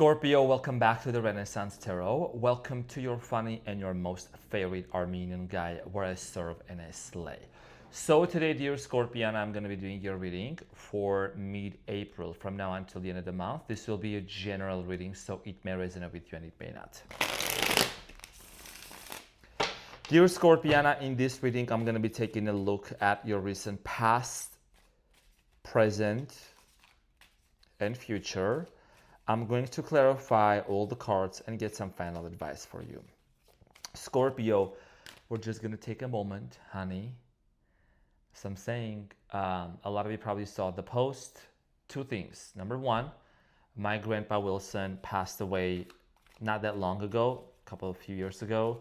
Scorpio, welcome back to the Renaissance Tarot. Welcome to your funny and your most favorite Armenian guy where I serve and I slay. So today, dear Scorpion, I'm going to be doing your reading for mid-April from now until the end of the month. This will be a general reading, so it may resonate with you and it may not. Dear Scorpiana, in this reading, I'm going to be taking a look at your recent past, present, and future. I'm going to clarify all the cards and get some final advice for you. Scorpio, we're just going to take a moment, honey. So I'm saying, a lot of you probably saw the post. Two things. Number one, my grandpa Wilson passed away not that long ago, a few years ago.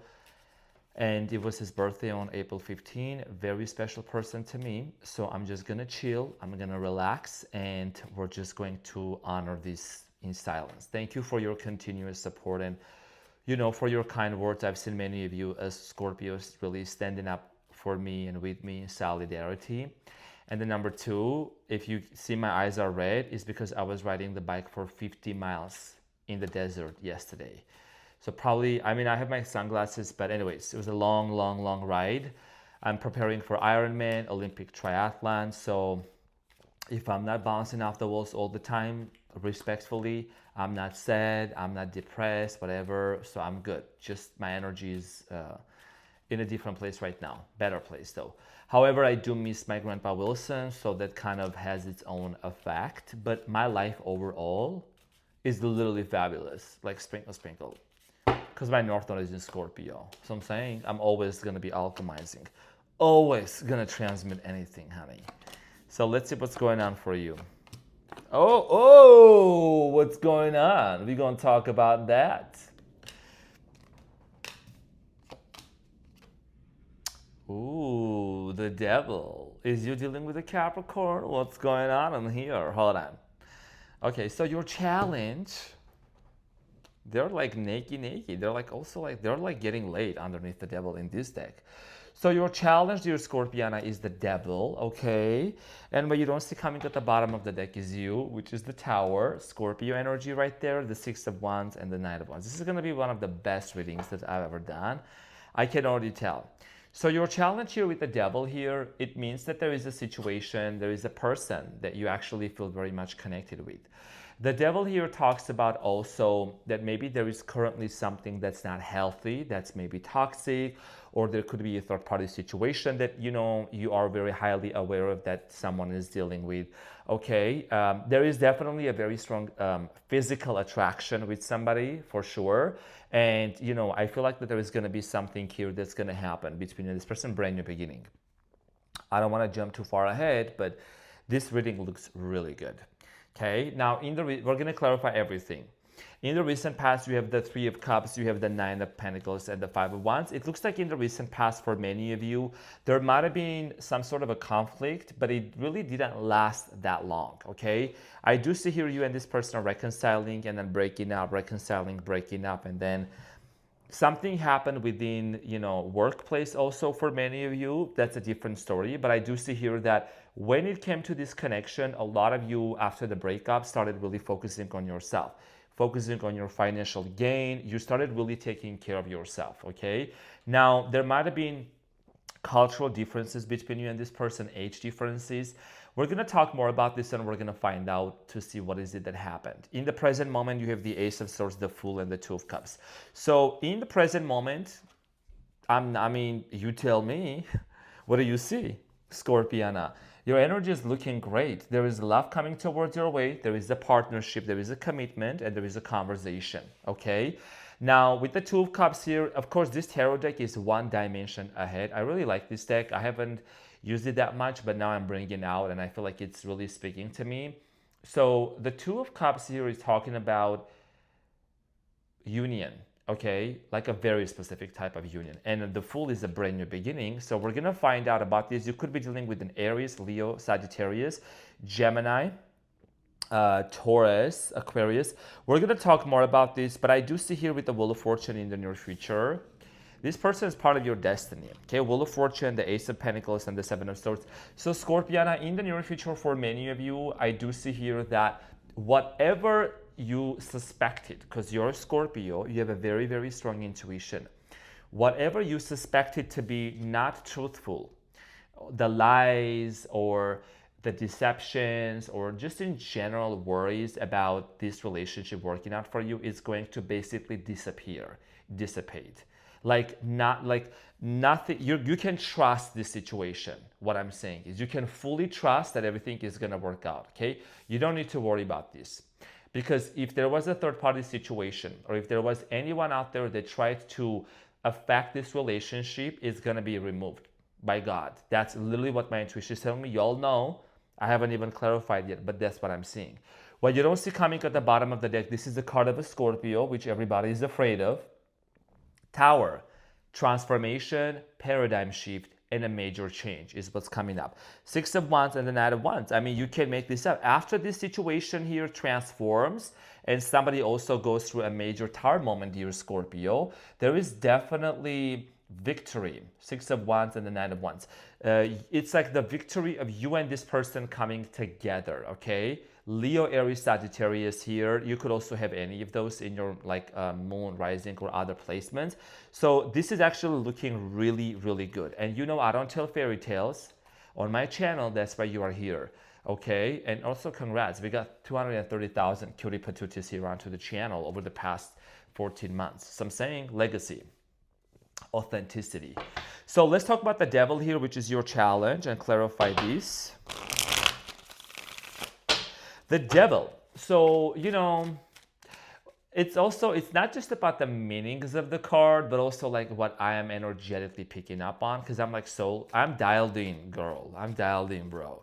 And it was his birthday on April 15. Very special person to me. So I'm just going to chill. I'm going to relax. And we're just going to honor this in silence. Thank you for your continuous support and, for your kind words. I've seen many of you as Scorpios really standing up for me and with me in solidarity. And then number two, if you see my eyes are red, is because I was riding the bike for 50 miles in the desert yesterday. So probably, I have my sunglasses, but anyways, it was a long, long, long ride. I'm preparing for Ironman, Olympic triathlon. So if I'm not bouncing off the walls all the time, respectfully, I'm not sad, I'm not depressed, whatever. So I'm good. Just my energy is in a different place right now. Better place though. However, I do miss my grandpa Wilson. So that kind of has its own effect. But my life overall is literally fabulous. Like sprinkle, sprinkle. Because my North Node is in Scorpio. So I'm saying I'm always going to be alchemizing. Always going to transmit anything, honey. So let's see what's going on for you. Oh, what's going on? We're going to talk about that. Ooh, the devil. Is you dealing with a Capricorn? What's going on in here? Hold on. Okay, so your challenge, they're like naked. They're like getting laid underneath the devil in this deck. So your challenge, dear Scorpiana, is the devil, okay? And what you don't see coming at the bottom of the deck is you, which is the Tower, Scorpio energy right there, the Six of Wands and the Knight of Wands. This is going to be one of the best readings that I've ever done. I can already tell. So your challenge here with the devil here, it means that there is a situation, there is a person that you actually feel very much connected with. The devil here talks about also that maybe there is currently something that's not healthy, that's maybe toxic, or there could be a third-party situation that, you are very highly aware of that someone is dealing with. Okay, there is definitely a very strong physical attraction with somebody, for sure. And, I feel like that there is going to be something here that's going to happen between this person, brand new beginning. I don't want to jump too far ahead, but this reading looks really good. Okay, now we're going to clarify everything. In the recent past, you have the Three of Cups, you have the Nine of Pentacles, and the Five of Wands. It looks like in the recent past, for many of you, there might have been some sort of a conflict, but it really didn't last that long, okay? I do see here you and this person are reconciling and then breaking up, reconciling, breaking up, and then something happened within, workplace also for many of you. That's a different story. But I do see here that when it came to this connection, a lot of you after the breakup started really focusing on yourself, focusing on your financial gain. You started really taking care of yourself, okay? Now, there might have been cultural differences between you and this person, age differences. We're going to talk more about this and we're going to find out to see what is it that happened. In the present moment, you have the Ace of Swords, the Fool, and the Two of Cups. So in the present moment, you tell me, what do you see, Scorpiana? Your energy is looking great. There is love coming towards your way. There is a partnership, there is a commitment, and there is a conversation, okay? Now, with the Two of Cups here, of course, this tarot deck is one dimension ahead. I really like this deck. I haven't used it that much, but now I'm bringing it out, and I feel like it's really speaking to me. So the Two of Cups here is talking about union, okay? Like a very specific type of union. And the Fool is a brand new beginning. So we're going to find out about this. You could be dealing with an Aries, Leo, Sagittarius, Gemini, Taurus, Aquarius. We're going to talk more about this, but I do see here with the Wheel of Fortune in the near future, this person is part of your destiny. Okay, Wheel of Fortune, the Ace of Pentacles, and the Seven of Swords. So Scorpiana, in the near future, for many of you, I do see here that whatever you suspected, because you're a Scorpio, you have a very, very strong intuition. Whatever you suspected to be not truthful, the lies or the deceptions or just in general worries about this relationship working out for you is going to basically dissipate. Like not like nothing, you can trust this situation. What I'm saying is you can fully trust that everything is going to work out, okay? You don't need to worry about this. Because if there was a third party situation or if there was anyone out there that tried to affect this relationship, it's going to be removed by God. That's literally what my intuition is telling me. You all know, I haven't even clarified yet, but that's what I'm seeing. What you don't see coming at the bottom of the deck, this is the card of a Scorpio, which everybody is afraid of. Tower, transformation, paradigm shift, and a major change is what's coming up. Six of Wands and the Knight of Wands. I mean, you can make this up. After this situation here transforms and somebody also goes through a major tower moment, dear Scorpio, there is definitely victory. Six of Wands and the Knight of Wands. It's like the victory of you and this person coming together, okay? Leo, Aries, Sagittarius here. You could also have any of those in your moon, rising, or other placements. So this is actually looking really, really good. And you know, I don't tell fairy tales on my channel. That's why you are here, okay? And also congrats. We got 230,000 cutie patooties here onto the channel over the past 14 months. So I'm saying legacy, authenticity. So let's talk about the devil here, which is your challenge, and clarify this. The devil. So, you know, it's not just about the meanings of the card, but also like what I am energetically picking up on. Because I'm like, I'm dialed in, girl. I'm dialed in, bro.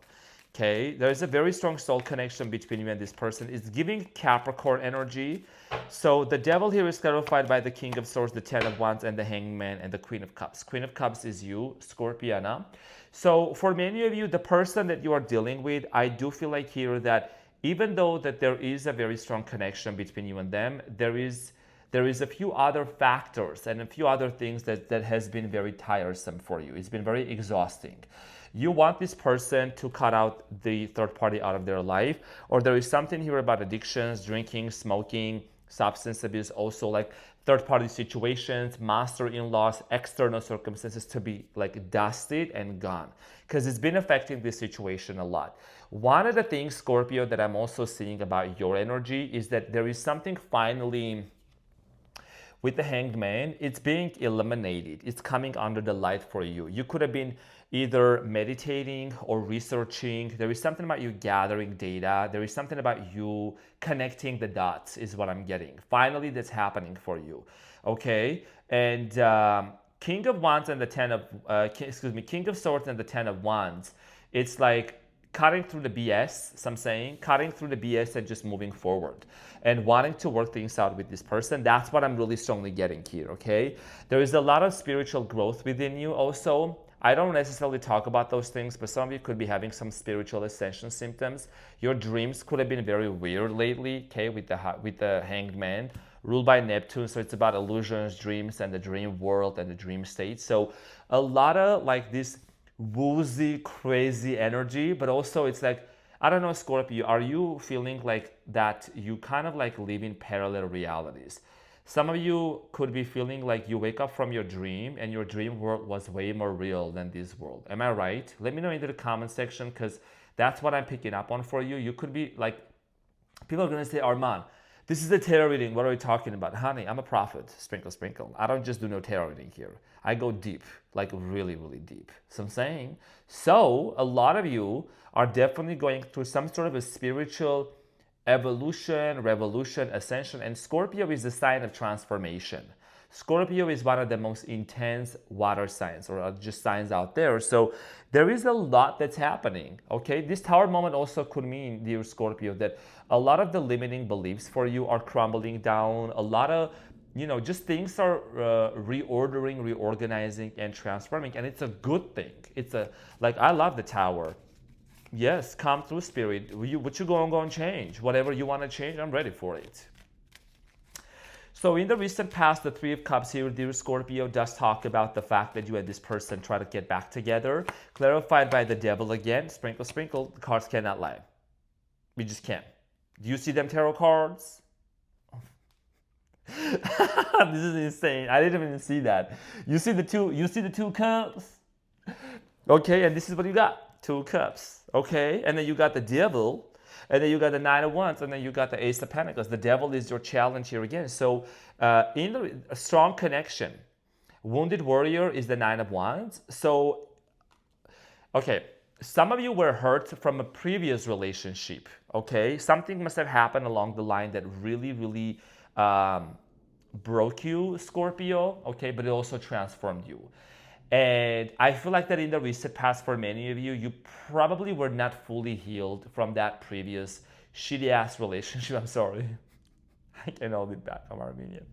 Okay, there's a very strong soul connection between you and this person. It's giving Capricorn energy. So the devil here is clarified by the King of Swords, the Ten of Wands, and the Hangman, and the Queen of Cups. Queen of Cups is you, Scorpiana. So for many of you, the person that you are dealing with, I do feel like here that even though that there is a very strong connection between you and them, there is a few other factors and a few other things that has been very tiresome for you. It's been very exhausting. You want this person to cut out the third party out of their life, or there is something here about addictions, drinking, smoking, substance abuse, also like third party situations, master-in-laws, external circumstances to be like dusted and gone, because it's been affecting this situation a lot. One of the things, Scorpio, that I'm also seeing about your energy is that there is something finally with the Hanged Man. It's being eliminated. It's coming under the light for you. You could have been either meditating or researching. There is something about you gathering data. There is something about you connecting the dots is what I'm getting. Finally, that's happening for you. Okay? And King of Wands and the King of Swords and the Ten of Wands. It's like cutting through the BS, so I'm saying, cutting through the BS and just moving forward and wanting to work things out with this person. That's what I'm really strongly getting here, okay? There is a lot of spiritual growth within you also. I don't necessarily talk about those things, but some of you could be having some spiritual ascension symptoms. Your dreams could have been very weird lately, okay, with the Hanged Man, ruled by Neptune. So it's about illusions, dreams, and the dream world and the dream state. So a lot of like this woozy, crazy energy, but also it's like, I don't know, Scorpio, are you feeling like that you kind of like live in parallel realities? Some of you could be feeling like you wake up from your dream and your dream world was way more real than this world. Am I right? Let me know in the comment section, because that's what I'm picking up on for you. You could be like, people are going to say, Arman, this is a tarot reading. What are we talking about? Honey, I'm a prophet. Sprinkle, sprinkle. I don't just do no tarot reading here. I go deep, like really, really deep. So I'm saying, so a lot of you are definitely going through some sort of a spiritual evolution, revolution, ascension, and Scorpio is the sign of transformation. Scorpio is one of the most intense water signs, or just signs out there. So there is a lot that's happening, okay? This tower moment also could mean, dear Scorpio, that a lot of the limiting beliefs for you are crumbling down. A lot of, just things are reordering, reorganizing, and transforming, and it's a good thing. I love the tower. Yes, come through, spirit. What you going to change? Whatever you want to change, I'm ready for it. So in the recent past, the Three of Cups here, dear Scorpio, does talk about the fact that you and this person try to get back together. Clarified by the devil again. Sprinkle, sprinkle. The cards cannot lie. We just can't. Do you see them tarot cards? This is insane. I didn't even see that. You see the two cups? Okay, and this is what you got. Two cups. Okay, and then you got the devil, and then you got the nine of wands, and then you got the ace of pentacles. The devil is your challenge here again. So in the a strong connection, wounded warrior is the nine of wands. So okay, some of you were hurt from a previous relationship. Okay, something must have happened along the line that really broke you, Scorpio. Okay, but it also transformed you. And I feel like that in the recent past, for many of you, you probably were not fully healed from that previous shitty ass relationship. I'm sorry. I can hold it back. I'm Armenian.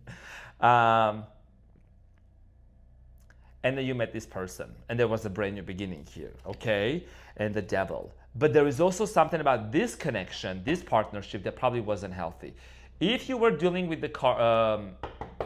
And then you met this person, and there was a brand new beginning here, okay? And the devil. But there is also something about this connection, this partnership that probably wasn't healthy. If you were dealing with the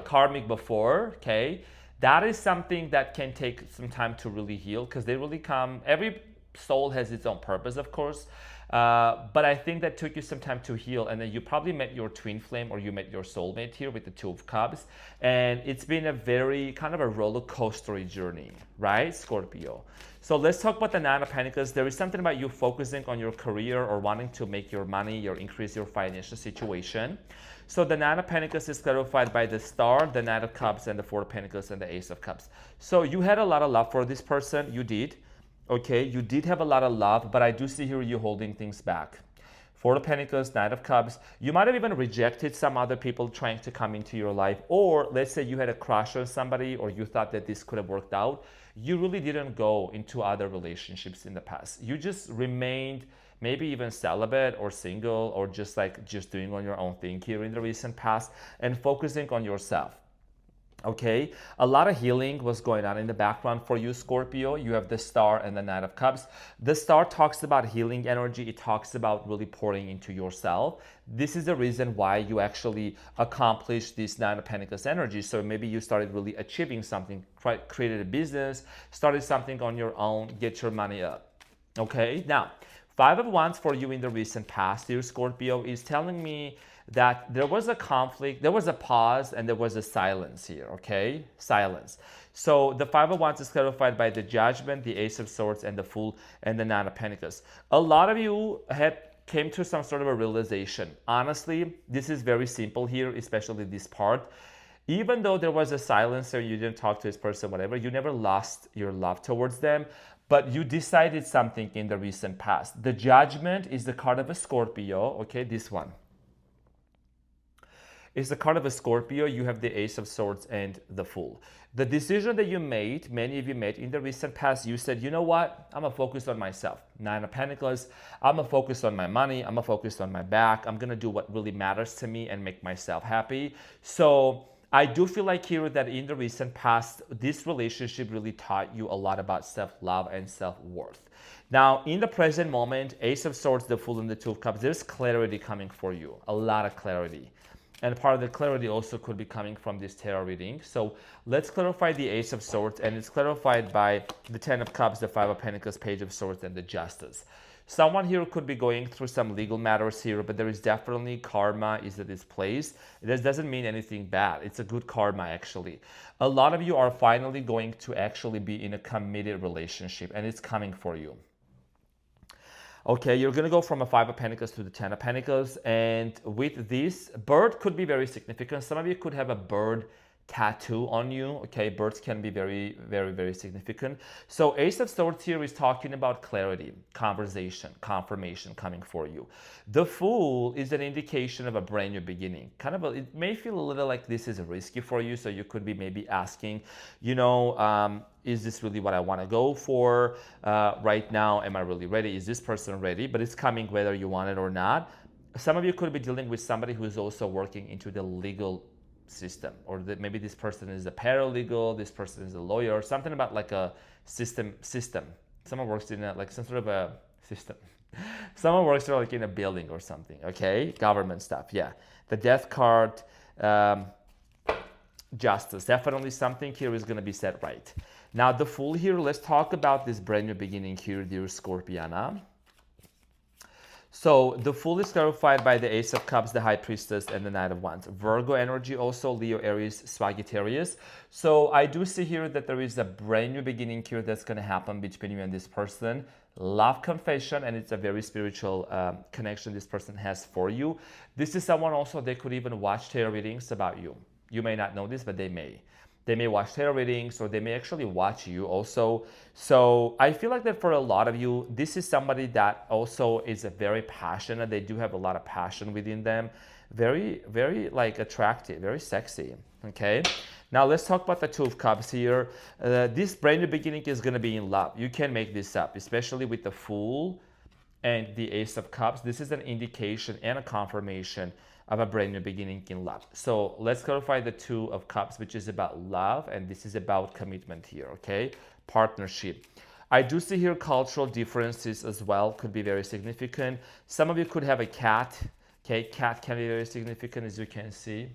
karmic before, okay, that is something that can take some time to really heal, because they really come, every soul has its own purpose, of course. But I think that took you some time to heal, and then you probably met your twin flame, or you met your soulmate here with the Two of Cups, and it's been a very kind of a roller coaster journey, right, Scorpio? So let's talk about the Nine of Pentacles. There is something about you focusing on your career or wanting to make your money or increase your financial situation. So the Nine of Pentacles is clarified by the Star, the Knight of Cups, and the Four of Pentacles, and the Ace of Cups. So you had a lot of love for this person, you did. Okay, you did have a lot of love, but I do see here you holding things back. Four of Pentacles, Knight of Cups. You might have even rejected some other people trying to come into your life, or let's say you had a crush on somebody, or you thought that this could have worked out. You really didn't go into other relationships in the past. You just remained maybe even celibate or single, or just doing on your own thing here in the recent past and focusing on yourself. Okay, a lot of healing was going on in the background for you, Scorpio. You have the Star and the Knight of Cups. The Star talks about healing energy. It talks about really pouring into yourself. This is the reason why you actually accomplished this Nine of Pentacles energy. So maybe you started really achieving something, created a business, started something on your own, get your money up. Okay, now, Five of Wands for you in the recent past here, Scorpio, is telling me that there was a conflict, there was a pause, and there was a silence here, okay? Silence. So the Five of Wands is clarified by the Judgment, the Ace of Swords, and the Fool, and the Nine of Pentacles. A lot of you came to some sort of a realization. Honestly, this is very simple here, especially this part. Even though there was a silence or you didn't talk to this person, whatever, you never lost your love towards them, but you decided something in the recent past. The Judgment is the card of a Scorpio, okay, this one. It's the card of a Scorpio. You have the Ace of Swords and the Fool. The decision that you made, many of you made in the recent past, you said, you know what? I'm going to focus on myself. Nine of Pentacles. I'm going to focus on my money. I'm going to focus on my back. I'm going to do what really matters to me and make myself happy. So I do feel like here that in the recent past, this relationship really taught you a lot about self-love and self-worth. Now, in the present moment, Ace of Swords, the Fool, and the Two of Cups, there's clarity coming for you. A lot of clarity. And part of the clarity also could be coming from this tarot reading. So let's clarify the Ace of Swords, and it's clarified by the Ten of Cups, the Five of Pentacles, Page of Swords, and the Justice. Someone here could be going through some legal matters here, but there is definitely karma is at this place. This doesn't mean anything bad. It's a good karma, actually. A lot of you are finally going to actually be in a committed relationship, and it's coming for you. Okay, you're going to go from a Five of Pentacles to the Ten of Pentacles. And with this, bird could be very significant. Some of you could have a bird tattoo on you. Okay, birds can be very significant. So Ace of Swords here is talking about clarity, conversation, confirmation coming for you. The Fool is an indication of a brand new beginning. It may feel a little like this is risky for you. So you could be maybe asking, is this really what I want to go for right now? Am I really ready? Is this person ready? But it's coming whether you want it or not. Some of you could be dealing with somebody who is also working into the legal system, or that maybe this person is a paralegal, this person is a lawyer, something about like a system. Someone works in some sort of a system. Someone works like in a building or something, okay? Government stuff, yeah. The Death card, Justice. Definitely something here is going to be set right. Now, the Fool here, let's talk about this brand new beginning here, dear Scorpiana. So the Fool is clarified by the Ace of Cups, the High Priestess, and the Knight of Wands. Virgo energy also, Leo, Aries, Sagittarius. So I do see here that there is a brand new beginning here that's going to happen between you and this person. Love confession, and it's a very spiritual connection this person has for you. This is someone also, they could even watch tarot readings about you. You may not know this, but they may. They may watch tarot readings, or they may actually watch you also. So I feel like that for a lot of you, this is somebody that also is very passionate. They do have a lot of passion within them. Very, very like attractive, very sexy. Okay. Now let's talk about the Two of Cups here. This brand new beginning is going to be in love. You can make this up, especially with the Fool and the Ace of Cups. This is an indication and a confirmation of a brand new beginning in love. So let's clarify the Two of Cups, which is about love, and this is about commitment here, okay? Partnership. I do see here cultural differences as well, could be very significant. Some of you could have a cat, okay? Cat can be very significant, as you can see.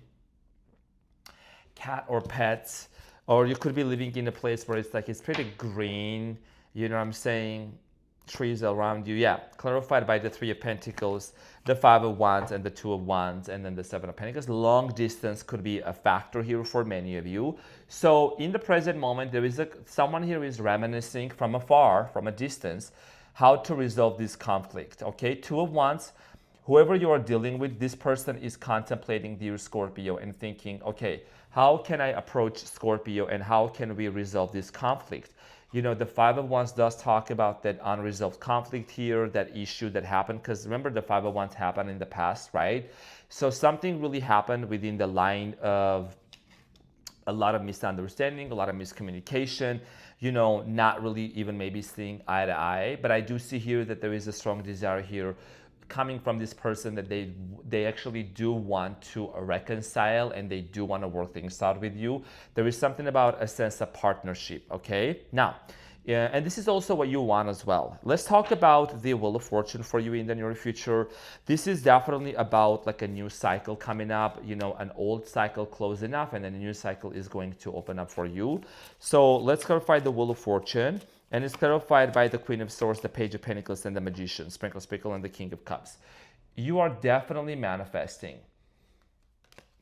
Cat or pets, or you could be living in a place where it's pretty green, you know what I'm saying? Trees around you. Yeah, clarified by the Three of Pentacles, the Five of Wands, and the Two of Wands, and then the Seven of Pentacles. Long distance could be a factor here for many of you. So in the present moment, there is someone here is reminiscing from afar, from a distance, how to resolve this conflict. Okay, Two of Wands. Whoever you are dealing with, this person is contemplating dear Scorpio and thinking, okay, how can I approach Scorpio and how can we resolve this conflict? You know, the Five of Wands does talk about that unresolved conflict here, that issue that happened, because remember the Five of Wands happened in the past, right? So something really happened within the line of a lot of misunderstanding, a lot of miscommunication, you know, not really even maybe seeing eye to eye. But I do see here that there is a strong desire here coming from this person that they actually do want to reconcile and they do want to work things out with you. There is something about a sense of partnership, okay? Now, and this is also what you want as well. Let's talk about the Wheel of Fortune for you in the near future. This is definitely about like a new cycle coming up, you know, an old cycle closing up and then a new cycle is going to open up for you. So let's clarify the Wheel of Fortune. And it's clarified by the Queen of Swords, the Page of Pentacles, and the Magician, Sprinkle, Sprinkle, and the King of Cups. You are definitely manifesting.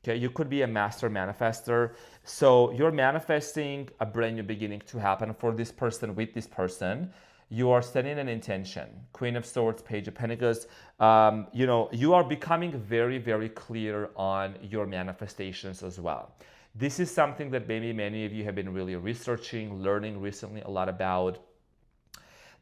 Okay, you could be a master manifester. So you're manifesting a brand new beginning to happen for this person with this person. You are setting an intention. Queen of Swords, Page of Pentacles. You know, you are becoming very, very clear on your manifestations as well. This is something that maybe many of you have been really researching, learning recently a lot about.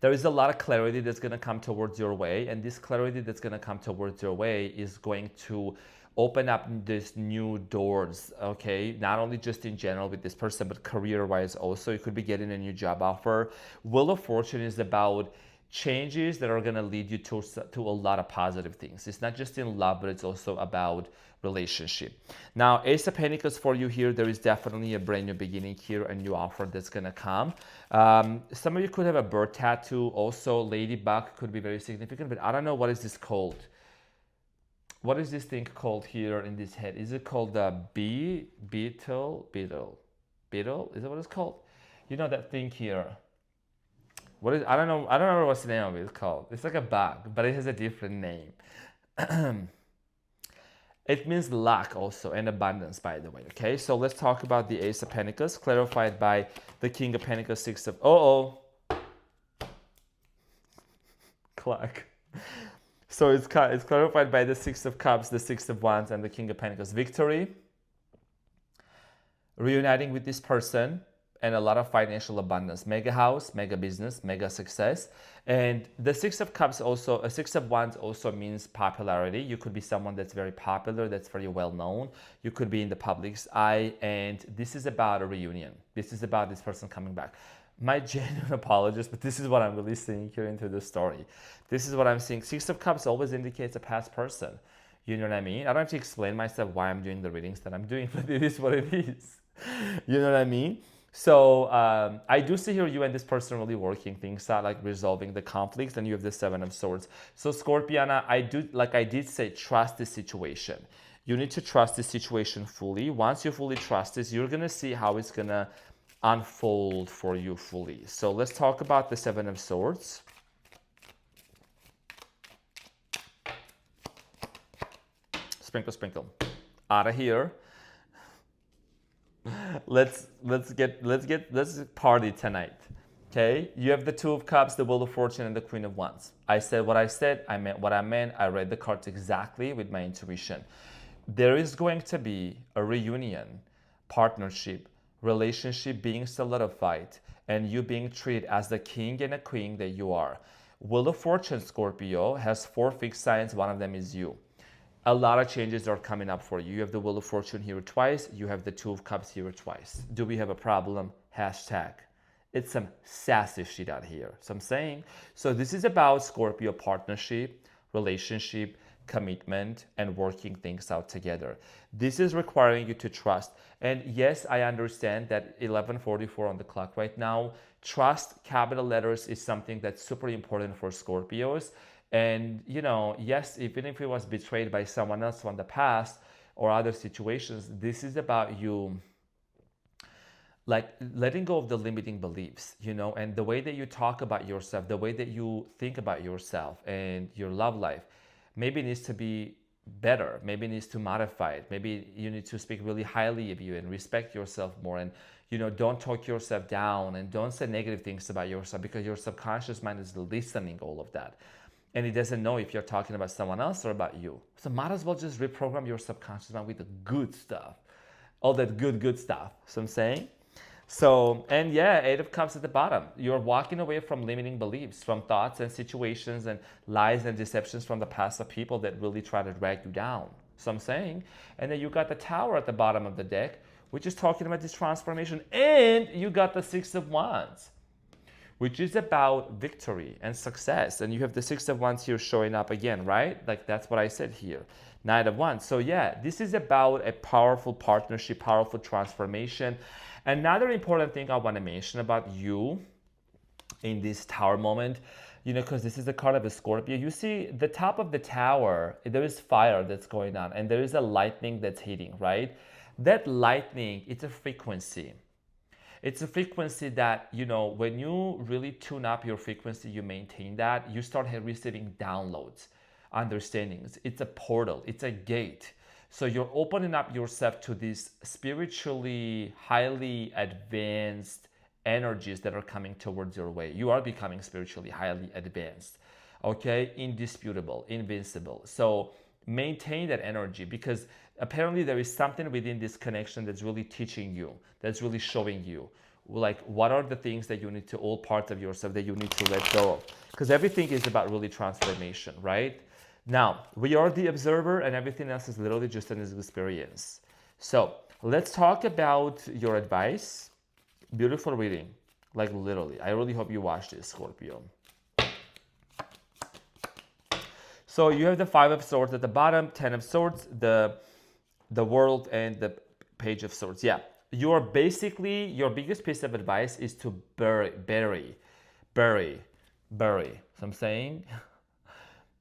There is a lot of clarity that's going to come towards your way, and this clarity that's going to come towards your way is going to open up these new doors, okay? Not only just in general with this person, but career-wise also. You could be getting a new job offer. Wheel of Fortune is about changes that are going to lead you to a lot of positive things. It's not just in love, but it's also about relationship. Now, Ace of Pentacles for you here, there is definitely a brand new beginning here, a new offer that's going to come. Some of you could have a bird tattoo. Also, ladybug could be very significant, but I don't know what is this called. What is this thing called here in this head? Is it called the beetle? Beetle? Is that what it's called? You know that thing here. What is, I don't know what's the name of it. It's called. It's like a bug, but it has a different name. It means luck also and abundance, by the way. Okay, so let's talk about the Ace of Pentacles, clarified by the King of Pentacles, Six of Clock. So it's clarified by the Six of Cups, the Six of Wands, and the King of Pentacles. Victory, reuniting with this person, and a lot of financial abundance. Mega house, mega business, mega success. And the Six of Cups also, Six of Wands also means popularity. You could be someone that's very popular, that's very well known. You could be in the public's eye, and this is about a reunion. This is about this person coming back. My genuine apologies, but this is what I'm really seeing here into the story. This is what I'm seeing. Six of Cups always indicates a past person. You know what I mean? I don't have to explain myself why I'm doing the readings that I'm doing, but it is what it is. You know what I mean? So I do see here you and this person really working things out, like resolving the conflicts, and you have the Seven of Swords. So Scorpiana, I did say, trust this situation. You need to trust this situation fully. Once you fully trust this, you're going to see how it's going to unfold for you fully. So let's talk about the Seven of Swords. Sprinkle, sprinkle. Out of here. Let's party tonight. Okay, you have the Two of Cups, the Wheel of Fortune, and the Queen of Wands. I said what I said, I meant what I meant. I read the cards exactly with my intuition. There is going to be a reunion, partnership, relationship being solidified, and you being treated as the king and a queen that you are. Wheel of Fortune, Scorpio, has 4 fixed signs. One of them is you. A lot of changes are coming up for you. You have the Wheel of Fortune here twice. You have the Two of Cups here twice. Do we have a problem? Hashtag. It's some sassy shit out here. So I'm saying, so this is about Scorpio partnership, relationship, commitment, and working things out together. This is requiring you to trust. And yes, I understand that 11:44 on the clock right now. Trust, capital letters, is something that's super important for Scorpios. And, yes, even if it was betrayed by someone else from the past or other situations, this is about you like letting go of the limiting beliefs, and the way that you talk about yourself, the way that you think about yourself and your love life, maybe it needs to be better. Maybe it needs to modify it. Maybe you need to speak really highly of you and respect yourself more. And, don't talk yourself down and don't say negative things about yourself, because your subconscious mind is listening all of that. And it doesn't know if you're talking about someone else or about you. So might as well just reprogram your subconscious mind with the good stuff. All that good stuff. So I'm saying? So, and yeah, 8 of Cups at the bottom. You're walking away from limiting beliefs, from thoughts and situations and lies and deceptions from the past of people that really try to drag you down. So I'm saying? And then you got the Tower at the bottom of the deck, which is talking about this transformation. And you got the 6 of Wands, which is about victory and success. And you have the 6 of Wands here showing up again, right? Like that's what I said here. Knight of Wands. So yeah, this is about a powerful partnership, powerful transformation. Another important thing I want to mention about you in this Tower moment, because this is the card of a Scorpio. You see the top of the Tower, there is fire that's going on and there is a lightning that's hitting, right? That lightning, it's a frequency. It's a frequency that, when you really tune up your frequency, you maintain that, you start receiving downloads, understandings. It's a portal, it's a gate. So you're opening up yourself to these spiritually highly advanced energies that are coming towards your way. You are becoming spiritually highly advanced, okay? Indisputable, invincible. So maintain that energy, because apparently there is something within this connection that's really teaching you, that's really showing you, like what are the things that you need to, all parts of yourself that you need to let go of. Because everything is about really transformation, right? Now, we are the observer and everything else is literally just an experience. So let's talk about your advice. Beautiful reading, like literally. I really hope you watch this, Scorpio. So you have the 5 of Swords at the bottom, 10 of Swords, the World, and the Page of Swords. Yeah, your biggest piece of advice is to bury. So I'm saying,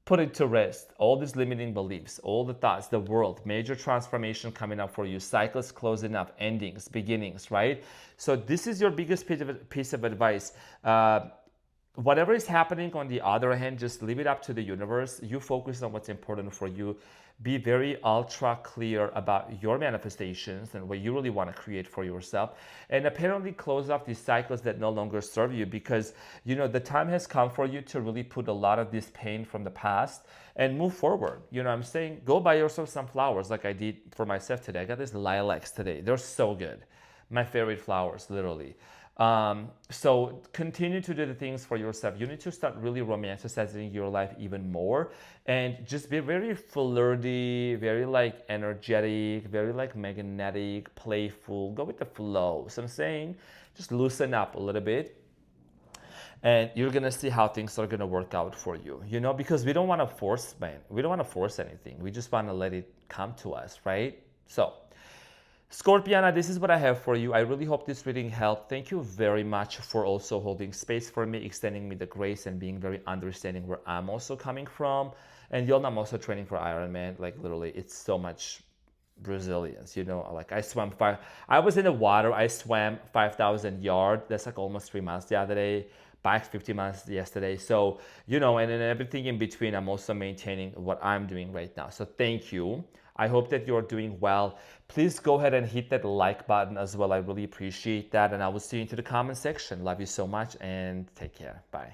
put it to rest. All these limiting beliefs, all the thoughts, the world, major transformation coming up for you, cycles closing up, endings, beginnings, right? So this is your biggest piece of advice. Whatever is happening on the other hand, just leave it up to the universe. You focus on what's important for you. Be very ultra clear about your manifestations and what you really want to create for yourself. And apparently close off these cycles that no longer serve you, because, the time has come for you to really put a lot of this pain from the past and move forward. I'm saying, go buy yourself some flowers like I did for myself today. I got these lilacs today. They're so good. My favorite flowers, literally. So continue to do the things for yourself. You need to start really romanticizing your life even more, and just be very flirty, very energetic, very magnetic, playful. Go with the flow. So I'm saying, just loosen up a little bit, and you're gonna see how things are gonna work out for you. Because we don't want to force, we don't want to force anything. We just want to let it come to us, right? So, Scorpiana, this is what I have for you. I really hope this reading helped. Thank you very much for also holding space for me, extending me the grace, and being very understanding where I'm also coming from. And y'all know I'm also training for Ironman. Literally, it's so much resilience. I was in the water. I swam 5,000 yards. That's almost 3 months the other day. Biked 50 miles yesterday. So, and then everything in between, I'm also maintaining what I'm doing right now. So thank you. I hope that you're doing well. Please go ahead and hit that like button as well. I really appreciate that. And I will see you into the comment section. Love you so much and take care. Bye.